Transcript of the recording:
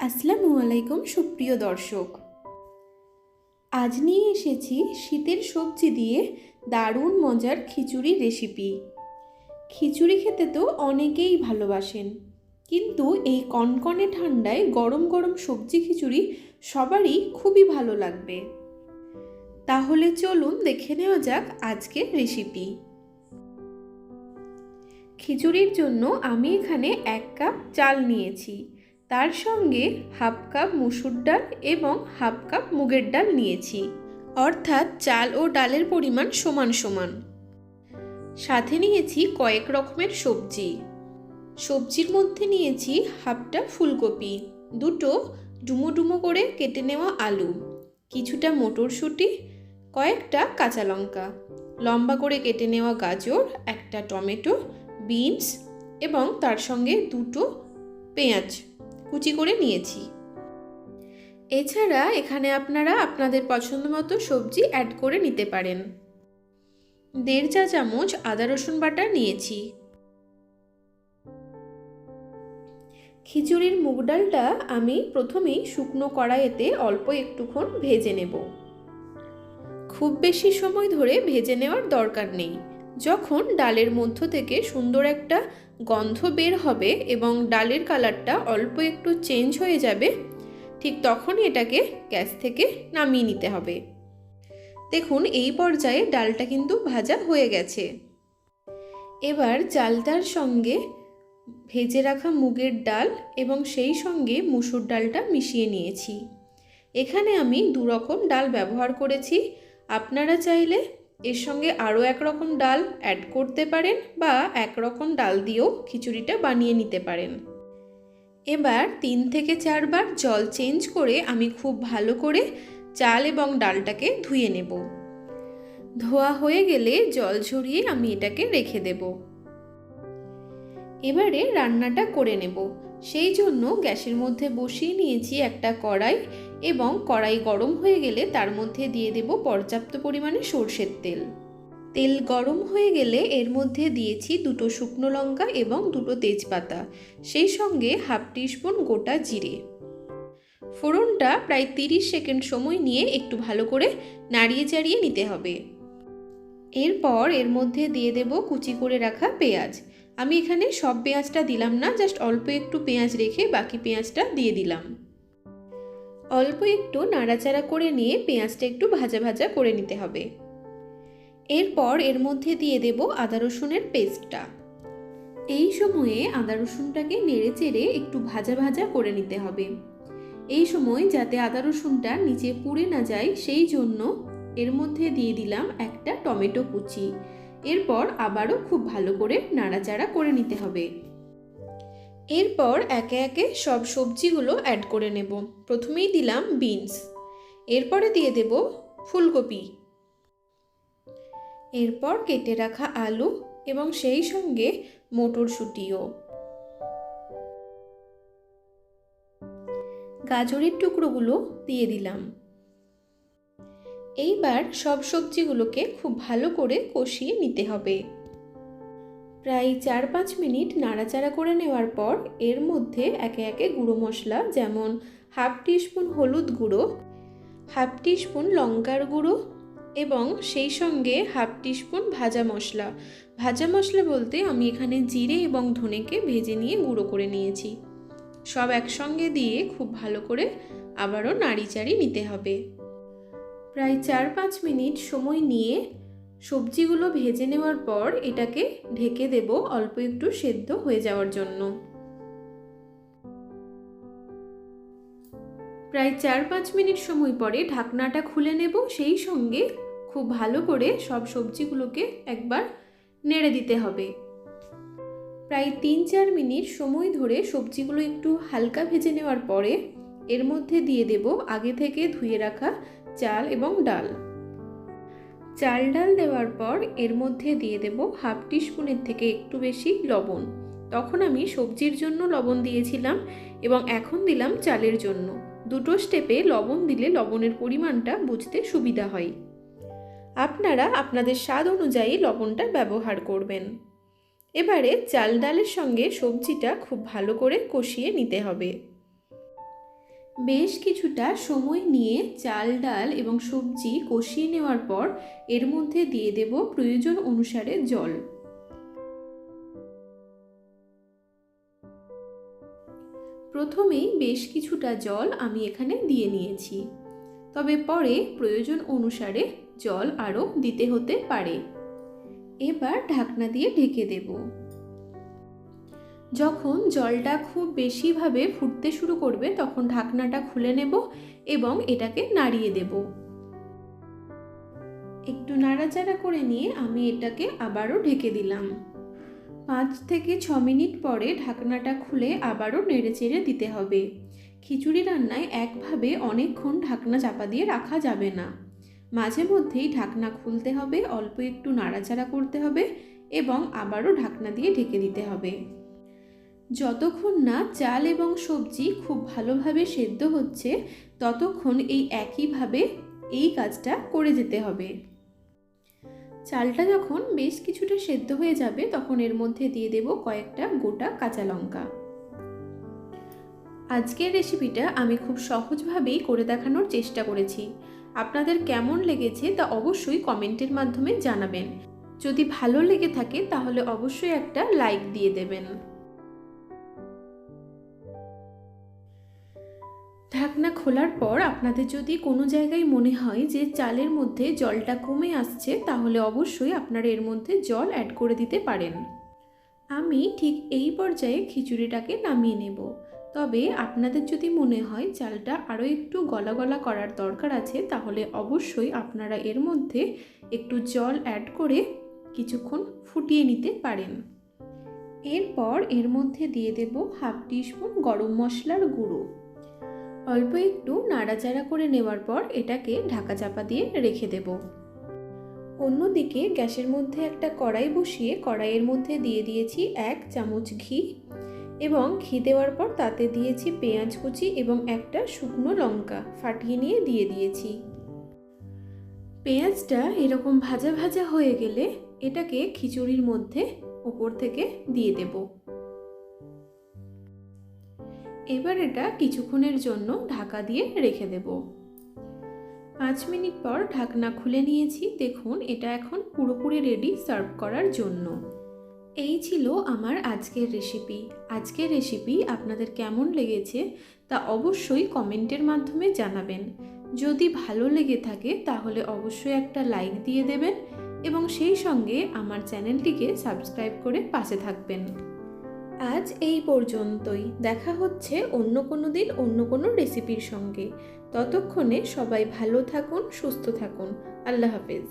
আসসালামু আলাইকুম সুপ্রিয় দর্শক, আজ নিয়ে এসেছি শীতের সবজি দিয়ে দারুণ মজার খিচুড়ি রেসিপি। খিচুড়ি খেতে তো অনেকেই ভালোবাসেন, কিন্তু এই কনকনে ঠান্ডায় গরম গরম সবজি খিচুড়ি সবারই খুবই ভালো লাগবে। তাহলে চলুন দেখে নেওয়া যাক আজকের রেসিপি। খিচুড়ির জন্য আমি এখানে 1 কাপ চাল নিয়েছি, তার সঙ্গে হাফ কাপ মসুর ডাল এবং হাফ কাপ মুগের ডাল নিয়েছি, অর্থাৎ চাল ও ডালের পরিমাণ সমান সমান। সাথে নিয়েছি কয়েক রকমের সবজি। সবজির মধ্যে নিয়েছি হাফটা ফুলকপি, দুটো ডুমো ডুমো করে কেটে নেওয়া আলু, কিছুটা মটরশুঁটি, কয়েকটা কাঁচা লঙ্কা, লম্বা করে কেটে নেওয়া গাজর, একটা টমেটো, বিনস এবং তার সঙ্গে দুটো পেঁয়াজ কুচি করে নিয়েছি। এছাড়া এখানে আপনারা আপনাদের পছন্দ মতো সবজি অ্যাড করে নিতে পারেন। 1.5 চা চামচ আদা রসুন বাটা নিয়েছি। খিচুড়ির মুগ ডালটা আমি প্রথমেই শুকনো কড়াইতে অল্প একটুক্ষণ ভেজে নেব। খুব বেশি সময় ধরে ভেজে নেওয়ার দরকার নেই। যখন ডালের মধ্য থেকে সুন্দর একটা গন্ধ বের হবে এবং ডালের কালারটা অল্প একটু চেঞ্জ হয়ে যাবে, ঠিক তখনই এটাকে গ্যাস থেকে নামিয়ে নিতে হবে। দেখুন এই পর্যায়ে ডালটা কিন্তু ভাজা হয়ে গেছে। এবার চালটার সঙ্গে ভেজে রাখা মুগের ডাল এবং সেই সঙ্গে মুসুর ডালটা মিশিয়ে নিয়েছি। এখানে আমি 2 রকম ডাল ব্যবহার করেছি। আপনারা চাইলে এর সঙ্গে আরও 1 রকম ডাল অ্যাড করতে পারেন বা 1 রকম ডাল দিয়েও খিচুড়িটা বানিয়ে নিতে পারেন। এবার 3 থেকে 4 বার জল চেঞ্জ করে আমি খুব ভালো করে চাল এবং ডালটাকে ধুয়ে নেব। ধোয়া হয়ে গেলে জল ঝরিয়ে আমি এটাকে রেখে দেব। এবারে রান্নাটা করে নেব। সেই জন্য গ্যাসের মধ্যে বসিয়ে নিয়েছি একটা কড়াই এবং কড়াই গরম হয়ে গেলে তার মধ্যে দিয়ে দেব পর্যাপ্ত পরিমাণে সরষের তেল। তেল গরম হয়ে গেলে এর মধ্যে দিয়েছি 2টো শুকনো লঙ্কা এবং 2টো তেজপাতা, সেই সঙ্গে হাফ টিস্পুন গোটা জিরে। ফোড়নটা প্রায় 30 সেকেন্ড সময় নিয়ে একটু ভালো করে নাড়িয়ে চাড়িয়ে নিতে হবে। এরপর এর মধ্যে দিয়ে দেব কুচি করে রাখা পেঁয়াজ। আমি এখানে সব পেঁয়াজটা দিলাম না, জাস্ট অল্প একটু পেঁয়াজ রেখে বাকি পেঁয়াজটা দিয়ে দিলাম। অল্প একটু নাড়াচাড়া করে নিয়ে পেঁয়াজটা একটু ভাজা ভাজা করে নিতে হবে। এরপর এর মধ্যে দিয়ে দেব আদা রসুনের পেস্টটা। এই সময়ে আদা রসুনটাকে নেড়ে চেড়ে একটু ভাজা ভাজা করে নিতে হবে। এই সময় যাতে আদা রসুনটা নিচে পুড়ে না যায় সেই জন্য এর মধ্যে দিয়ে দিলাম একটা টমেটো কুচি। এরপর আবারও খুব ভালো করে নাড়াচাড়া করে নিতে হবে। এরপর একে একে সব সবজিগুলো অ্যাড করে নেব। প্রথমেই দিলাম বিনস, এরপরে দিয়ে দেব ফুলকপি, এরপর কেটে রাখা আলু এবং সেই সঙ্গে মটরশুঁটিও, গাজরের টুকরোগুলো দিয়ে দিলাম। এইবার সব সবজিগুলোকে খুব ভালো করে কষিয়ে নিতে হবে। প্রায় 4-5 মিনিট নাড়াচাড়া করে নেওয়ার পর এর মধ্যে একে একে গুঁড়ো মশলা, যেমন হাফ টিস্পুন হলুদ গুঁড়ো, হাফ টিস্পুন লঙ্কার গুঁড়ো এবং সেই সঙ্গে হাফ টিস্পুন ভাজা মশলা। ভাজা মশলা বলতে আমি এখানে জিরে এবং ধনেকে ভেজে নিয়ে গুঁড়ো করে নিয়েছি। সব একসঙ্গে দিয়ে খুব ভালো করে আবারও নাড়িচাড়ি নিতে হবে। প্রায় 4-5 মিনিট সময় নিয়ে সবজিগুলো ভেজে নেওয়ার পর এটাকে ঢেকে দেব অল্প একটু সেদ্ধ হয়ে যাওয়ার জন্য। প্রায় 4-5 মিনিট সময় পরে ঢাকনাটা খুলে নেব, সেই সঙ্গে খুব ভালো করে সব সবজিগুলোকে একবার নেড়ে দিতে হবে। প্রায় 3-4 মিনিট সময় ধরে সবজিগুলো একটু হালকা ভেজে নেওয়ার পরে এর মধ্যে দিয়ে দেব আগে থেকে ধুয়ে রাখা চাল এবং ডাল। চাল ডাল দেওয়ার পর এর মধ্যে দিয়ে দেব হাফ টিস্পুনের থেকে একটু বেশি লবণ। তখন আমি সবজির জন্য লবণ দিয়েছিলাম এবং এখন দিলাম চালের জন্য। দুটো স্টেপে লবণ দিলে লবণের পরিমাণটা বুঝতে সুবিধা হয়। আপনারা আপনাদের স্বাদ অনুযায়ী লবণটা ব্যবহার করবেন। এবারে চাল ডালের সঙ্গে সবজিটা খুব ভালো করে কষিয়ে নিতে হবে। বেশ কিছুটা সময় নিয়ে চাল, ডাল এবং সবজি কষিয়ে নেওয়ার পর এর মধ্যে দিয়ে দেব প্রয়োজন অনুসারে জল। প্রথমেই বেশ কিছুটা জল আমি এখানে দিয়ে নিয়েছি, তবে পরে প্রয়োজন অনুসারে জল আরও দিতে হতে পারে। এবার ঢাকনা দিয়ে ঢেকে দেব। যখন জলটা খুব বেশিভাবে ফুটতে শুরু করবে তখন ঢাকনাটা খুলে নেব এবং এটাকে নাড়িয়ে দেব। একটু নাড়াচাড়া করে নিয়ে আমি এটাকে আবারও ঢেকে দিলাম। 5 থেকে 6 মিনিট পরে ঢাকনাটা খুলে আবারও নেড়েচেড়ে দিতে হবে। খিচুড়ি রান্নায় একভাবে অনেকক্ষণ ঢাকনা চাপা দিয়ে রাখা যাবে না, মাঝে মধ্যেই ঢাকনা খুলতে হবে, অল্প একটু নাড়াচাড়া করতে হবে এবং আবারও ঢাকনা দিয়ে ঢেকে দিতে হবে। যতক্ষণ না চাল এবং সবজি খুব ভালোভাবে সেদ্ধ হচ্ছে ততক্ষণ এই একইভাবে এই কাজটা করে যেতে হবে। চালটা যখন বেশ কিছুটা সেদ্ধ হয়ে যাবে তখন এর মধ্যে দিয়ে দেব কয়েকটা গোটা কাঁচা লঙ্কা। আজকের রেসিপিটা আমি খুব সহজভাবেই করে দেখানোর চেষ্টা করেছি। আপনাদের কেমন লেগেছে তা অবশ্যই কমেন্টের মাধ্যমে জানাবেন। যদি ভালো লেগে থাকে তাহলে অবশ্যই একটা লাইক দিয়ে দেবেন। ঢাকনা খোলার পর আপনাদের যদি কোনো জায়গায় মনে হয় যে চালের মধ্যে জলটা কমে আসছে তাহলে অবশ্যই আপনারা এর মধ্যে জল অ্যাড করে দিতে পারেন। আমি ঠিক এই পর্যায়ে খিচুড়িটাকে নামিয়ে নেব। তবে আপনাদের যদি মনে হয় চালটা আরও একটু গলা গলা করার দরকার আছে তাহলে অবশ্যই আপনারা এর মধ্যে একটু জল অ্যাড করে কিছুক্ষণ ফুটিয়ে নিতে পারেন। এরপর এর মধ্যে দিয়ে দেব হাফ টিস্পুন গরম মশলার গুঁড়ো। অল্প একটু নাড়াচাড়া করে নেওয়ার পর এটাকে ঢাকা চাপা দিয়ে রেখে দেব। অন্যদিকে গ্যাসের মধ্যে একটা কড়াই বসিয়ে কড়াইয়ের মধ্যে দিয়ে দিয়েছি 1 চামচ ঘি এবং ঘি দেওয়ার পর তাতে দিয়েছি পেঁয়াজ কুচি এবং একটা শুকনো লঙ্কা ফাটিয়ে নিয়ে দিয়ে দিয়েছি। পেঁয়াজটা এরকম ভাজা ভাজা হয়ে গেলে এটাকে খিচুড়ির মধ্যে উপর থেকে দিয়ে দেব। এবার এটা কিছুক্ষণের জন্য ঢাকা দিয়ে রেখে দেব। 5 মিনিট পর ঢাকনা খুলে নিয়েছি। দেখুন এটা এখন পুরোপুরি রেডি সার্ভ করার জন্য। এই ছিল আমার আজকের রেসিপি। আজকের রেসিপি আপনাদের কেমন লেগেছে তা অবশ্যই কমেন্টের মাধ্যমে জানাবেন। যদি ভালো লেগে থাকে তাহলে অবশ্যই একটা লাইক দিয়ে দেবেন এবং সেই সঙ্গে আমার চ্যানেলটিকে সাবস্ক্রাইব করে পাশে থাকবেন। আজ এই পর্যন্তই। দেখা হচ্ছে অন্য কোনো দিন অন্য কোনো রেসিপির সঙ্গে। ততক্ষণে সবাই ভালো থাকুন, সুস্থ থাকুন। আল্লাহ হাফেজ।